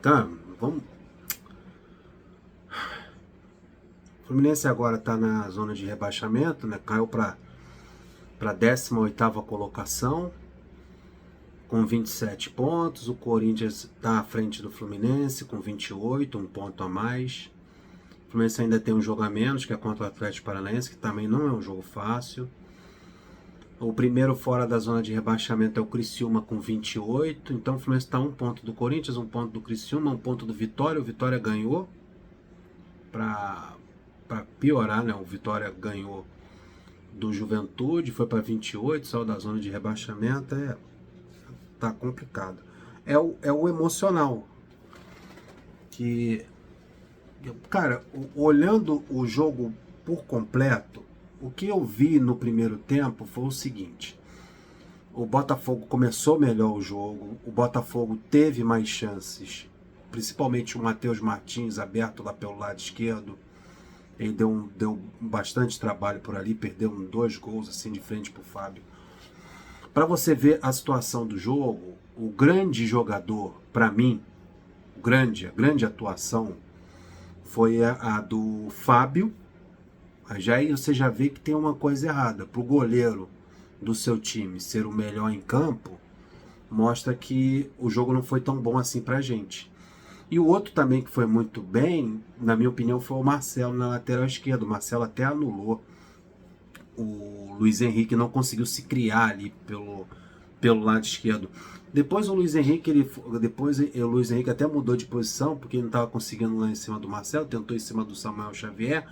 Cara, vamos. O Fluminense agora está na zona de rebaixamento, né? Caiu para 18ª colocação com 27 pontos. O Corinthians está à frente do Fluminense com 28, um ponto a mais. O Fluminense ainda tem um jogo a menos, que é contra o Atlético Paranaense, que também não é um jogo fácil. O primeiro fora da zona de rebaixamento é o Criciúma com 28. Então o Fluminense está um ponto do Corinthians, um ponto do Criciúma, um ponto do Vitória. O Vitória ganhou. Para piorar, né? O Vitória ganhou do Juventude, foi para 28, saiu da zona de rebaixamento. Tá complicado. É o emocional. Que, cara, olhando o jogo por completo, o que eu vi no primeiro tempo foi o seguinte: o Botafogo começou melhor o jogo, o Botafogo teve mais chances, principalmente o Matheus Martins aberto lá pelo lado esquerdo. Ele deu bastante trabalho por ali, perdeu 2 gols assim de frente pro Fábio. Para você ver a situação do jogo, o grande jogador, para mim, a grande atuação foi a do Fábio. Já aí você já vê que tem uma coisa errada. Para o goleiro do seu time ser o melhor em campo, mostra que o jogo não foi tão bom assim pra gente. E o outro também que foi muito bem, na minha opinião, foi o Marcelo na lateral esquerda. O Marcelo até anulou. O Luiz Henrique não conseguiu se criar ali pelo lado esquerdo. Depois o Luiz Henrique, o Luiz Henrique até mudou de posição, porque ele não estava conseguindo lá em cima do Marcelo, tentou em cima do Samuel Xavier.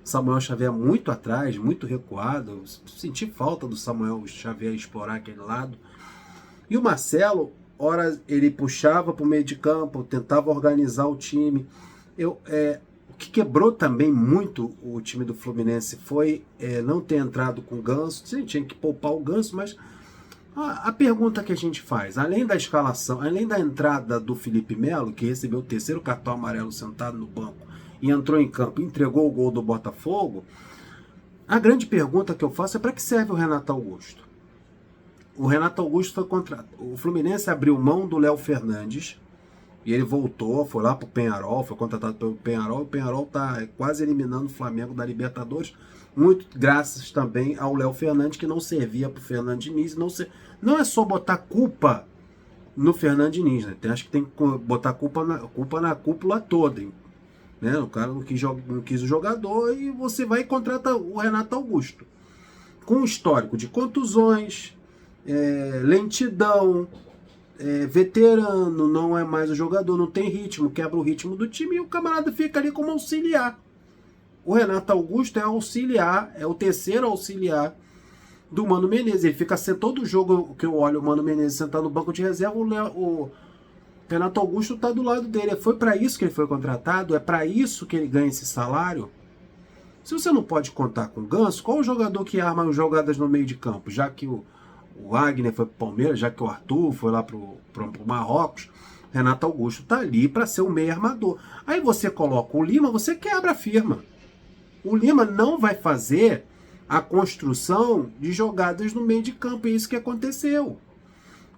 Samuel Xavier muito atrás, muito recuado. Eu senti falta do Samuel Xavier explorar aquele lado. E o Marcelo, ora ele puxava para o meio de campo, tentava organizar o time. O que quebrou também muito o time do Fluminense foi não ter entrado com o Ganso. Sim, tinha que poupar o Ganso, mas a pergunta que a gente faz, além da escalação, além da entrada do Felipe Melo, que recebeu o 3º cartão amarelo sentado no banco e entrou em campo, entregou o gol do Botafogo, a grande pergunta que eu faço é: para que serve o Renato Augusto? O Renato Augusto foi contratado. O Fluminense abriu mão do Léo Fernandes e ele voltou, foi lá pro Peñarol, foi contratado pelo Peñarol. O Peñarol tá quase eliminando o Flamengo da Libertadores, muito graças também ao Léo Fernandes, que não servia pro Fernando Diniz. Não é só botar culpa no Fernando Diniz, né? Acho que tem que botar culpa na cúpula toda, hein? Né? O cara não quis o jogador e você vai e contrata o Renato Augusto. Com um histórico de contusões, lentidão, veterano, não é mais o jogador, não tem ritmo, quebra o ritmo do time e o camarada fica ali como auxiliar. O Renato Augusto é auxiliar, é o 3º auxiliar do Mano Menezes. Ele fica todo jogo que eu olho o Mano Menezes sentado no banco de reserva, o Renato Augusto está do lado dele. Foi para isso que ele foi contratado, é para isso que ele ganha esse salário. Se você não pode contar com o Ganso, qual o jogador que arma as jogadas no meio de campo? Já que o Wagner foi para o Palmeiras, já que o Arthur foi lá para o Marrocos, Renato Augusto está ali para ser o meio armador. Aí você coloca o Lima, você quebra a firma. O Lima não vai fazer a construção de jogadas no meio de campo, é isso que aconteceu.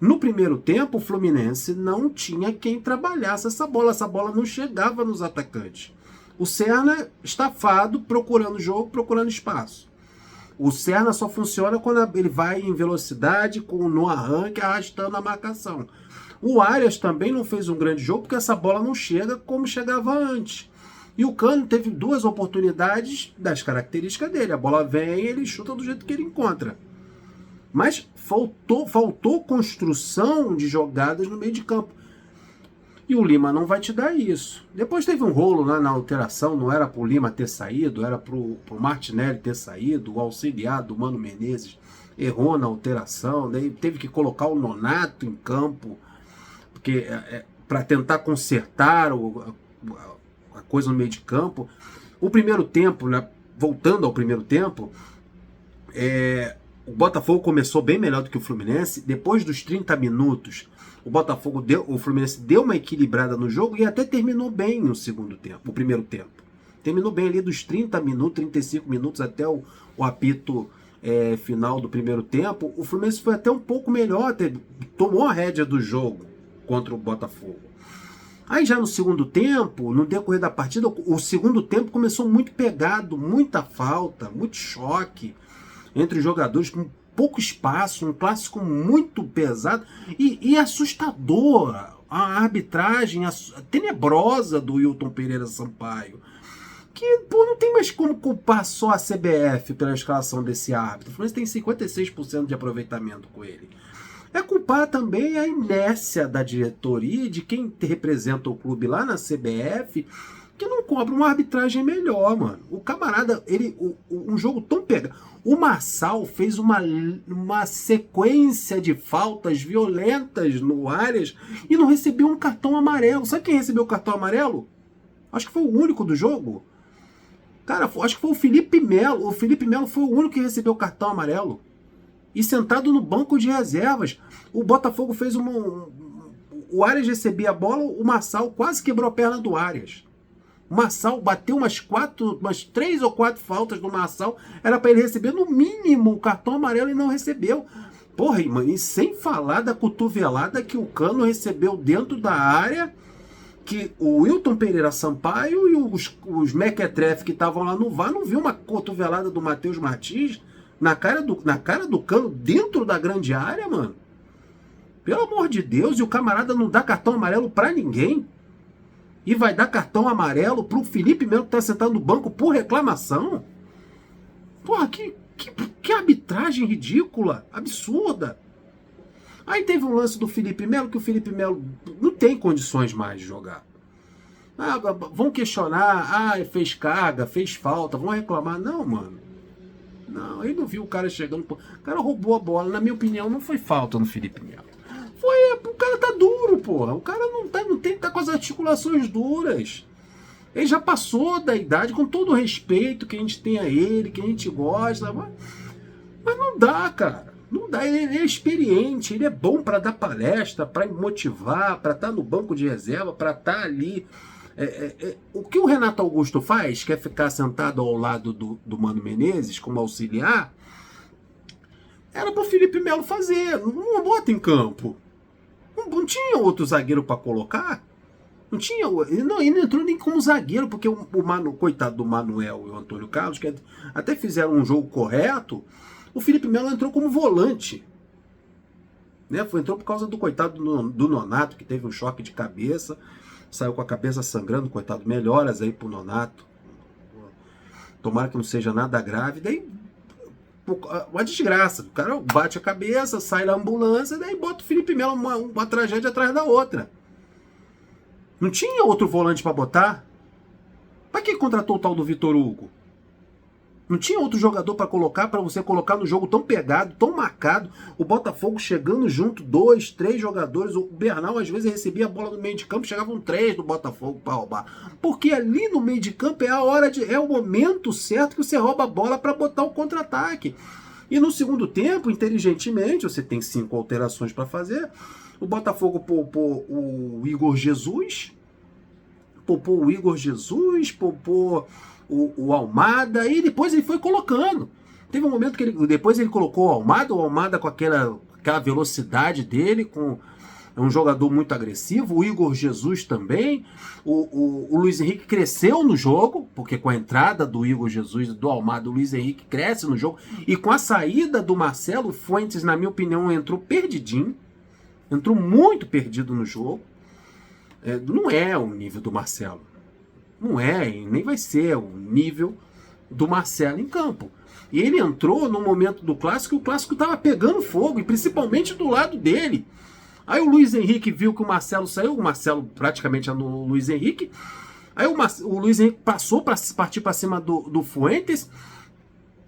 No primeiro tempo, o Fluminense não tinha quem trabalhasse essa bola não chegava nos atacantes. O Serna estafado, procurando jogo, procurando espaço. O Serna só funciona quando ele vai em velocidade, no arranque, arrastando a marcação. O Arias também não fez um grande jogo, porque essa bola não chega como chegava antes. E o Cano teve 2 oportunidades das características dele. A bola vem e ele chuta do jeito que ele encontra. Mas faltou construção de jogadas no meio de campo. E o Lima não vai te dar isso. Depois teve um rolo lá na alteração, não era para o Lima ter saído, era para o Martinelli ter saído, o auxiliar do Mano Menezes errou na alteração, daí teve que colocar o Nonato em campo, porque para tentar consertar a coisa no meio de campo. O primeiro tempo, né, voltando ao primeiro tempo, o Botafogo começou bem melhor do que o Fluminense. Depois dos 30 minutos, o Fluminense deu uma equilibrada no jogo e até terminou bem o primeiro tempo. Terminou bem ali dos 30 minutos, 35 minutos até o apito final do primeiro tempo. O Fluminense foi até um pouco melhor, tomou a rédea do jogo contra o Botafogo. Aí já no segundo tempo, no decorrer da partida, o segundo tempo começou muito pegado, muita falta, muito choque entre os jogadores, com pouco espaço, um clássico muito pesado e assustador. A arbitragem tenebrosa do Wilton Pereira Sampaio. Que pô, não tem mais como culpar só a CBF pela escalação desse árbitro. O Fluminense tem 56% de aproveitamento com ele. É culpar também a inércia da diretoria e de quem representa o clube lá na CBF, que não cobra uma arbitragem melhor, mano. O camarada, um jogo tão pegado. O Marçal fez uma sequência de faltas violentas no Arias e não recebeu um cartão amarelo. Sabe quem recebeu o cartão amarelo? Acho que foi o único do jogo. Cara, acho que foi o Felipe Melo. O Felipe Melo foi o único que recebeu o cartão amarelo. E sentado no banco de reservas. O Botafogo fez o Arias recebia a bola, o Marçal quase quebrou a perna do Arias. O Marçal bateu umas 3 ou 4 faltas do Marçal. Era para ele receber no mínimo o cartão amarelo e não recebeu. Porra, mano, e sem falar da cotovelada que o Cano recebeu dentro da área, que o Wilton Pereira Sampaio e os mequetrefe que estavam lá no VAR não viu uma cotovelada do Matheus Martins na cara do Cano dentro da grande área, mano. Pelo amor de Deus, e o camarada não dá cartão amarelo pra ninguém. E vai dar cartão amarelo pro Felipe Melo que tá sentado no banco por reclamação. Porra, que arbitragem ridícula, absurda. Aí teve um lance do Felipe Melo, que o Felipe Melo não tem condições mais de jogar. Vão questionar, fez carga, fez falta, vão reclamar. Não, mano. Não, ele não viu o cara chegando. O cara roubou a bola. Na minha opinião, não foi falta no Felipe Melo. O cara tá duro, porra. O cara tá com as articulações duras. Ele já passou da idade, com todo o respeito que a gente tem a ele, que a gente gosta. Mas não dá, cara. Não dá. Ele é experiente, ele é bom para dar palestra, para motivar, para estar no banco de reserva, para estar ali. O que o Renato Augusto faz, que é ficar sentado ao lado do Mano Menezes como auxiliar, era pro Felipe Melo fazer. Não bota em campo. Não tinha outro zagueiro para colocar. Não tinha. Ele não entrou nem como zagueiro, porque coitado do Manuel e o Antônio Carlos, que até fizeram um jogo correto, o Felipe Melo entrou como volante. Né? Entrou por causa do coitado do Nonato, que teve um choque de cabeça, saiu com a cabeça sangrando, coitado. Melhoras aí pro Nonato. Tomara que não seja nada grave. Daí, uma desgraça. O cara bate a cabeça, sai na ambulância, daí bota o Felipe Melo uma tragédia atrás da outra. Não tinha outro volante para botar? Para que contratou o tal do Vitor Hugo? Não tinha outro jogador para colocar, para você colocar no jogo tão pegado, tão marcado, o Botafogo chegando junto, 2, 3 jogadores, o Bernal às vezes recebia a bola no meio de campo, chegavam 3 do Botafogo para roubar. Porque ali no meio de campo é o momento certo que você rouba a bola para botar o contra-ataque. E no segundo tempo, inteligentemente, você tem 5 alterações para fazer. O Botafogo poupou o Igor Jesus, poupou o Almada, e depois ele foi colocando. Teve um momento que depois ele colocou o Almada com aquela velocidade dele, é um jogador muito agressivo, o Igor Jesus também, o Luiz Henrique cresceu no jogo, porque com a entrada do Igor Jesus e do Almada, o Luiz Henrique cresce no jogo, e com a saída do Marcelo Fuentes, na minha opinião, entrou perdidinho, entrou muito perdido no jogo. Não é o nível do Marcelo. Não é, e nem vai ser o nível do Marcelo em campo. E ele entrou no momento do clássico, e o clássico estava pegando fogo, e principalmente do lado dele. Aí o Luiz Henrique viu que o Marcelo saiu, o Marcelo praticamente anulou o Luiz Henrique. Aí o Luiz Henrique passou para partir para cima do Fuentes.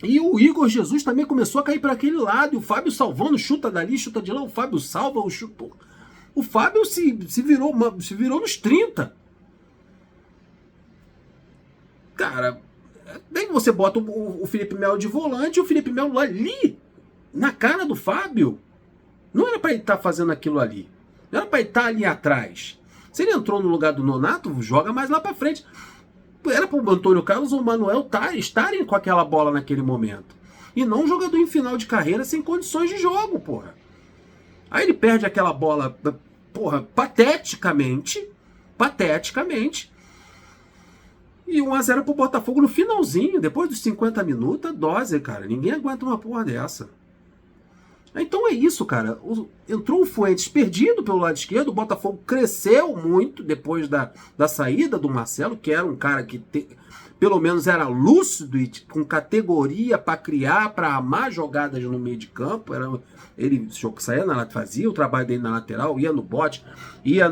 E o Igor Jesus também começou a cair para aquele lado. E o Fábio salvando, chuta dali, chuta de lá. O Fábio salva, o Fábio se virou nos 30. Cara, daí você bota o Felipe Melo de volante e o Felipe Melo ali, na cara do Fábio. Não era para ele estar fazendo aquilo ali. Não era para ele estar ali atrás. Se ele entrou no lugar do Nonato, joga mais lá para frente. Era para o Antônio Carlos ou o Manuel estarem com aquela bola naquele momento. E não um jogador em final de carreira sem condições de jogo, porra. Aí ele perde aquela bola, porra, pateticamente. pateticamente. E 1-0 pro Botafogo no finalzinho, depois dos 50 minutos, dose, cara. Ninguém aguenta uma porra dessa. Então é isso, cara. Entrou o Fuentes perdido pelo lado esquerdo, o Botafogo cresceu muito depois da saída do Marcelo, que era um cara que pelo menos era lúcido e com categoria para criar, para amar jogadas no meio de campo. Ele saía fazia o trabalho dele na lateral, ia no bote, ia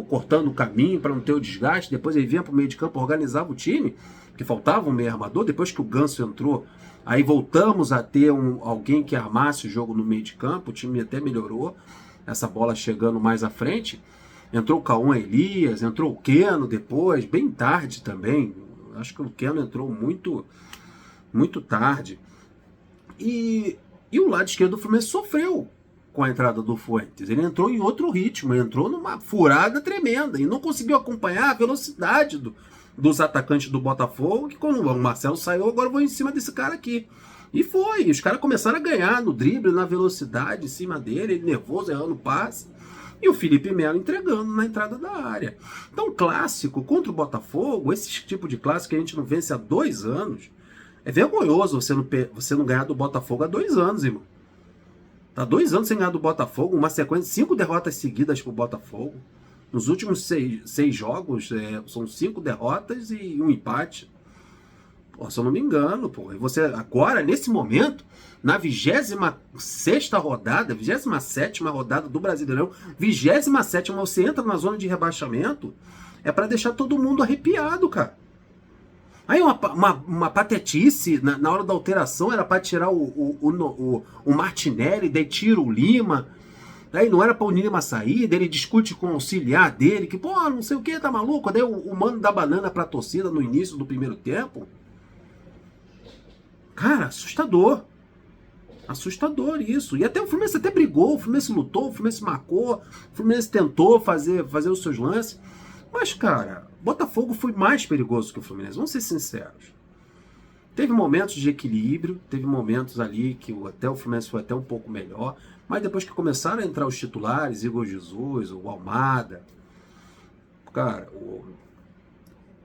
cortando o caminho para não ter o desgaste. Depois ele vinha para o meio de campo, organizava o time, que faltava um meio armador. Depois que o Ganso entrou, aí voltamos a ter alguém que armasse o jogo no meio de campo. O time até melhorou, essa bola chegando mais à frente. Entrou o Cauã Elias, entrou o Keno depois, bem tarde também. Acho que o Keno entrou muito, muito tarde. E o lado esquerdo do Fluminense sofreu com a entrada do Fuentes. Ele entrou em outro ritmo, entrou numa furada tremenda e não conseguiu acompanhar a velocidade dos atacantes do Botafogo, que quando o Marcelo saiu, agora eu vou em cima desse cara aqui. E foi, os caras começaram a ganhar no drible, na velocidade em cima dele, ele nervoso, errando passe. E o Felipe Melo entregando na entrada da área. Então, clássico contra o Botafogo, esse tipo de clássico que a gente não vence há 2 anos, é vergonhoso você não ganhar do Botafogo há 2 anos, irmão. Tá 2 anos sem ganhar do Botafogo, uma sequência de 5 derrotas seguidas pro Botafogo. Nos últimos 6 jogos, são 5 derrotas e 1 empate. Pô, se eu não me engano, pô. E você agora, nesse momento, na 26ª rodada, 27ª rodada do Brasileirão, 27ª, você entra na zona de rebaixamento, é para deixar todo mundo arrepiado, cara. Aí uma patetice, na hora da alteração, era para tirar o Martinelli, daí tira o Lima. Daí não era para o Lima sair, daí ele discute com o auxiliar dele, que, pô, não sei o que, tá maluco? Daí o mano dá banana pra torcida no início do primeiro tempo. Cara, assustador. Assustador isso. E até o Fluminense até brigou, o Fluminense lutou, o Fluminense marcou, o Fluminense tentou fazer os seus lances. Mas, cara, Botafogo foi mais perigoso que o Fluminense, vamos ser sinceros. Teve momentos de equilíbrio, teve momentos ali que até o Fluminense foi até um pouco melhor, mas depois que começaram a entrar os titulares, Igor Jesus, o Almada, cara,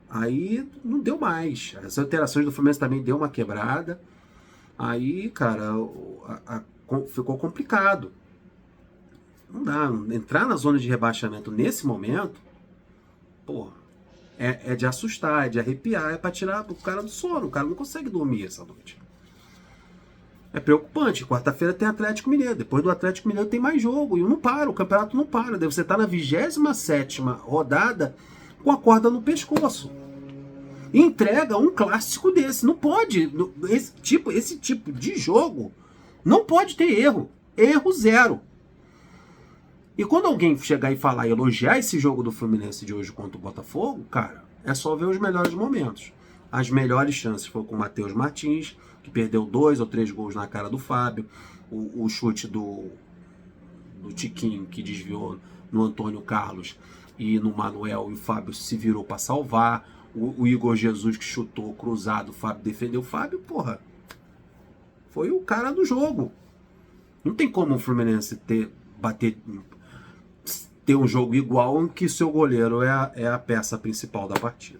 aí não deu mais. As alterações do Fluminense também deu uma quebrada. Aí, cara, ficou complicado. Não dá. Entrar na zona de rebaixamento nesse momento, porra, é de assustar, é de arrepiar, é pra tirar o cara do sono. O cara não consegue dormir essa noite. É preocupante. Quarta-feira tem Atlético Mineiro. Depois do Atlético Mineiro tem mais jogo. E não para, o campeonato não para. Você tá na 27ª rodada com a corda no pescoço. E entrega um clássico desse. Não pode. Esse tipo de jogo não pode ter erro. Erro zero. E quando alguém chegar e falar e elogiar esse jogo do Fluminense de hoje contra o Botafogo, cara, é só ver os melhores momentos. As melhores chances foram com o Matheus Martins, que perdeu 2 ou 3 gols na cara do Fábio. O chute do Tiquinho, que desviou no Antônio Carlos e no Manuel, e o Fábio se virou para salvar. O Igor Jesus, que chutou cruzado, o Fábio defendeu. O Fábio, porra, foi o cara do jogo. Não tem como o Fluminense ter um jogo igual em que seu goleiro é a peça principal da partida.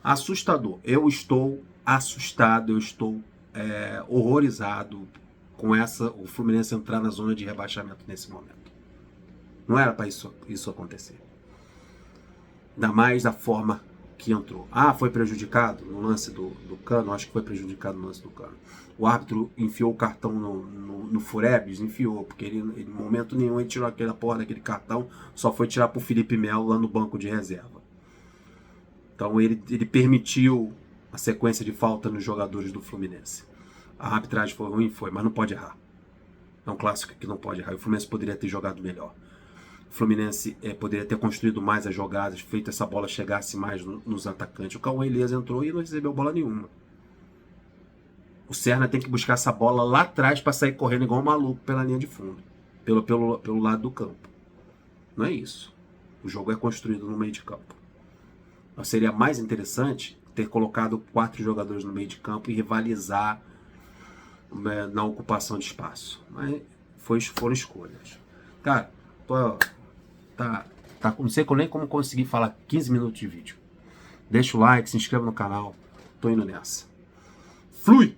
Assustador. Eu estou assustado, eu estou horrorizado com o Fluminense entrar na zona de rebaixamento nesse momento. Não era para isso acontecer. Ainda mais da forma que entrou. Foi prejudicado no lance do Cano? Acho que foi prejudicado no lance do Cano. O árbitro enfiou o cartão no Furebs, enfiou, porque ele, em momento nenhum, ele tirou aquela porra daquele cartão, só foi tirar pro Felipe Melo lá no banco de reserva. Então ele permitiu a sequência de falta nos jogadores do Fluminense. A arbitragem foi ruim? Foi, mas não pode errar. É um clássico que não pode errar. O Fluminense poderia ter jogado melhor. O Fluminense poderia ter construído mais as jogadas, feito essa bola chegasse mais nos atacantes. O Cauã Elias entrou e não recebeu bola nenhuma. O Serna tem que buscar essa bola lá atrás para sair correndo igual um maluco pela linha de fundo, pelo lado do campo. Não é isso. O jogo é construído no meio de campo. Mas seria mais interessante ter colocado 4 jogadores no meio de campo e rivalizar na ocupação de espaço. Mas foram escolhas. Cara, tá Tá? Não sei nem como conseguir falar 15 minutos de vídeo. Deixa o like, se inscreva no canal. Tô indo nessa. Flui!